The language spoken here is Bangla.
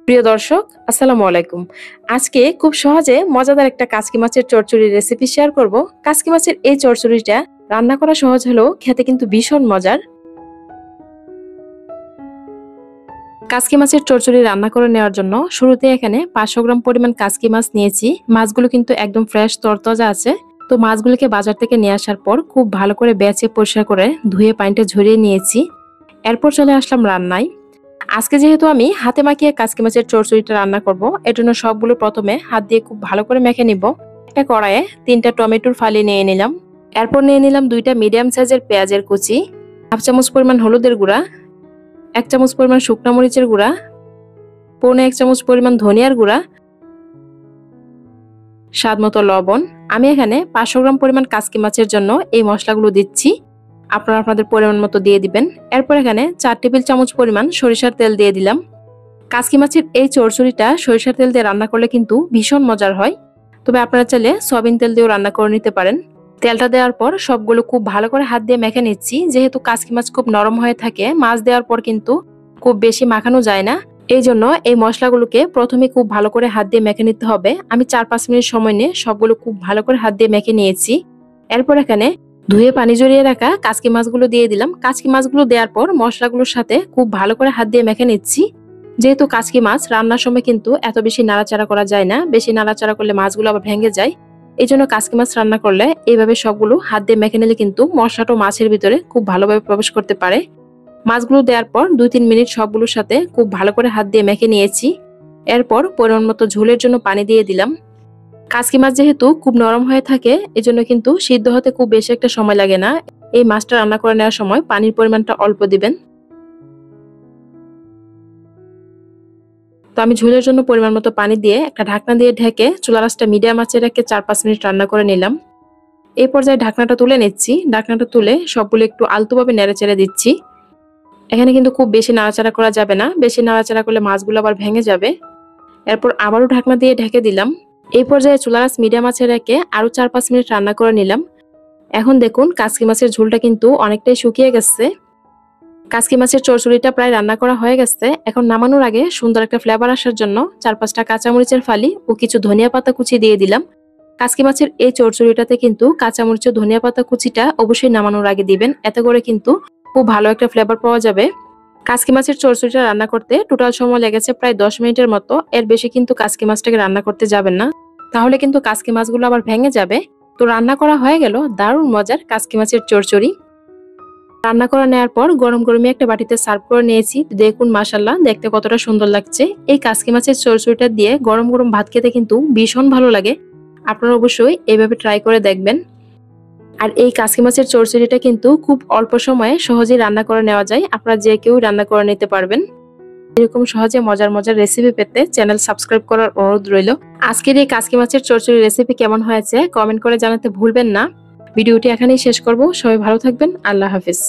প্রিয় দর্শক, আসসালামু আলাইকুম। আজকে খুব সহজে মজাদার একটা কাচকি মাছের চচ্চড়ির রেসিপি শেয়ার করব। কাচকি মাছের এই চচ্চড়িটা রান্না করা সহজ হলেও খেতে কিন্তু ভীষণ মজার। কাচকি মাছের চচ্চড়ি রান্না করে নেওয়ার জন্য শুরুতে এখানে 500 গ্রাম পরিমাণ কাচকি মাছ নিয়েছি। মাছগুলো কিন্তু একদম ফ্রেশ তরতাজা আছে। তো মাছগুলোকে বাজার থেকে নিয়ে আসার পর খুব ভালো করে বেছে পরিষ্কার করে ধুয়ে পানিটা ঝরিয়ে নিয়েছি। এরপর চলে আসলাম রান্নায়। আজকে যেহেতু আমি হাতে মাখিয়ে কাচকি মাছের চচ্চড়িটা রান্না করব, এর জন্য সবগুলো প্রথমে হাত দিয়ে খুব ভালো করে মেখে নিব। একটা কড়াইয়ে 3টা টমেটোর ফালি নিয়ে নিলাম। এরপর নিয়ে নিলাম 2টা মিডিয়াম সাইজের পেঁয়াজের কুচি, হাফ চামচ পরিমাণ হলুদের গুঁড়া, 1 চামচ পরিমাণ শুকনো মরিচের গুঁড়া, পৌনে 1 চামচ পরিমাণ ধনিয়ার গুঁড়া, স্বাদ মতো লবণ। আমি এখানে 500 গ্রাম পরিমাণ কাচকি মাছের জন্য এই মশলাগুলো দিচ্ছি। আপনারা আপনাদের পরিমাণ মতো দিয়ে দিবেন। এরপর এখানে 4 টেবিল চামচ পরিমাণ সরিষার তেল দিয়ে দিলাম। কাচকি মাছের এই চচ্চড়িটা সরিষার তেল দিয়ে রান্না করলে কিন্তু ভীষণ মজার হয়। তবে আপনারা চাইলে সয়াবিন তেল দিয়েও রান্না করে নিতে পারেন। তেলটা দেওয়ার পর সবগুলো খুব ভালো করে হাত দিয়ে মেখে নিচ্ছি। যেহেতু কাচকি মাছ খুব নরম হয়ে থাকে, মাছ দেওয়ার পর কিন্তু খুব বেশি মাখানো যায় না। এই জন্য এই মশলাগুলোকে প্রথমে খুব ভালো করে হাত দিয়ে মেখে নিতে হবে। আমি 4-5 মিনিট সময় নিয়ে সবগুলো খুব ভালো করে হাত দিয়ে মেখে নিয়েছি। এরপর এখানে ধুয়ে পানি ঝরিয়ে রাখা কাচকি মাছগুলো দিয়ে দিলাম। কাচকি মাছগুলো দেওয়ার পর মশলাগুলোর সাথে খুব ভালো করে হাত দিয়ে মেখে নিচ্ছি। যেহেতু কাচকি মাছ রান্নার সময় কিন্তু এত বেশি নাড়াচাড়া করা যায় না, বেশি নাড়াচাড়া করলে মাছগুলো আবার ভেঙে যায়। এই জন্য কাচকি মাছ রান্না করলে এইভাবে সবগুলো হাত দিয়ে মেখে নিলে কিন্তু মশলাটা মাছের ভিতরে খুব ভালোভাবে প্রবেশ করতে পারে। মাছগুলো দেওয়ার পর 2-3 মিনিট সবগুলোর সাথে খুব ভালো করে হাত দিয়ে মেখে নিয়েছি। এরপর পরিমাণ মতো ঝোলের জন্য পানি দিয়ে দিলাম। কাচকি মাছ যেহেতু খুব নরম হয়ে থাকে, এজন্য কিন্তু সিদ্ধ হতে খুব বেশি একটা সময় লাগে না। এই মাছটা রান্না করে নেওয়ার সময় পানির পরিমাণটা অল্প দিবেন। তো আমি ঝোলের জন্য পরিমাণ মতো পানি দিয়ে একটা ঢাকনা দিয়ে ঢেকে চুলার আঁচটা মিডিয়াম আঁচে রেখে 4-5 মিনিট রান্না করে নিলাম। এই পর্যায়ে ঢাকনাটা তুলে নিচ্ছি। ঢাকনাটা তুলে সবগুলো একটু আলতোভাবে নেড়েচেড়ে দিচ্ছি। এখানে কিন্তু খুব বেশি নাড়াচাড়া করা যাবে না, বেশি নাড়াচাড়া করলে মাছগুলো আবার ভেঙে যাবে। এরপর আবারও ঢাকনা দিয়ে ঢেকে দিলাম। এই পর্যায়ে চুলার আঁচ মিডিয়াম আঁচে রেখে আরো 4-5 মিনিট রান্না করে নিলাম। এখন দেখুন কাচকি মাছের ঝোলটা কিন্তু অনেকটাই শুকিয়ে গেছে। কাচকি মাছের চচ্চড়িটা প্রায় রান্না করা হয়ে গেছে। এখন নামানোর আগে সুন্দর একটা ফ্লেভার আসার জন্য 4-5টা কাঁচামরিচের ফালি ও কিছু ধনিয়া পাতা কুচি দিয়ে দিলাম। কাচকি মাছের এই চচ্চড়িটাতে কিন্তু কাঁচামরিচ ও ধনিয়া পাতা কুচিটা অবশ্যই নামানোর আগে দিবেন, এতে করে কিন্তু খুব ভালো একটা ফ্লেভার পাওয়া যাবে। কাচকি মাছের চচ্চড়িটা রান্না করতে টোটাল সময় লেগেছে প্রায় 10 মিনিটের মতো। এর বেশি কিন্তু কাচকি মাছটাকে রান্না করতে যাবেন না, তাহলে কিন্তু কাচকি মাছগুলো আবার ভেঙে যাবে। তো রান্না করা হয়ে গেল দারুণ মজার কাচকি মাছের চচ্চড়ি। রান্না করে নেওয়ার পর গরম গরমে একটা বাটিতে সার্ভ করে নিয়েছি। দেখুন মাশাআল্লাহ, দেখতে কতটা সুন্দর লাগছে। এই কাচকি মাছের চচ্চড়িটা দিয়ে গরম গরম ভাত খেতে কিন্তু ভীষণ ভালো লাগে। আপনারা অবশ্যই এইভাবে ট্রাই করে দেখবেন। আর এই কাচকি মাছের চচ্চড়িটা কিন্তু খুব অল্প সময়ে সহজেই রান্না করে নেওয়া যায়। আপনারা যে কেউ রান্না করে নিতে পারবেন। এরকম সহজে মজার মজার রেসিপি পেতে চ্যানেল সাবস্ক্রাইব করার অনুরোধ রইল। আজকের এই কাচকি মাছের চচ্চড়ি রেসিপি কেমন হয়েছে কমেন্ট করে জানাতে ভুলবেন না। ভিডিওটি এখানেই শেষ করব। সবাই ভালো থাকবেন। আল্লাহ হাফেজ।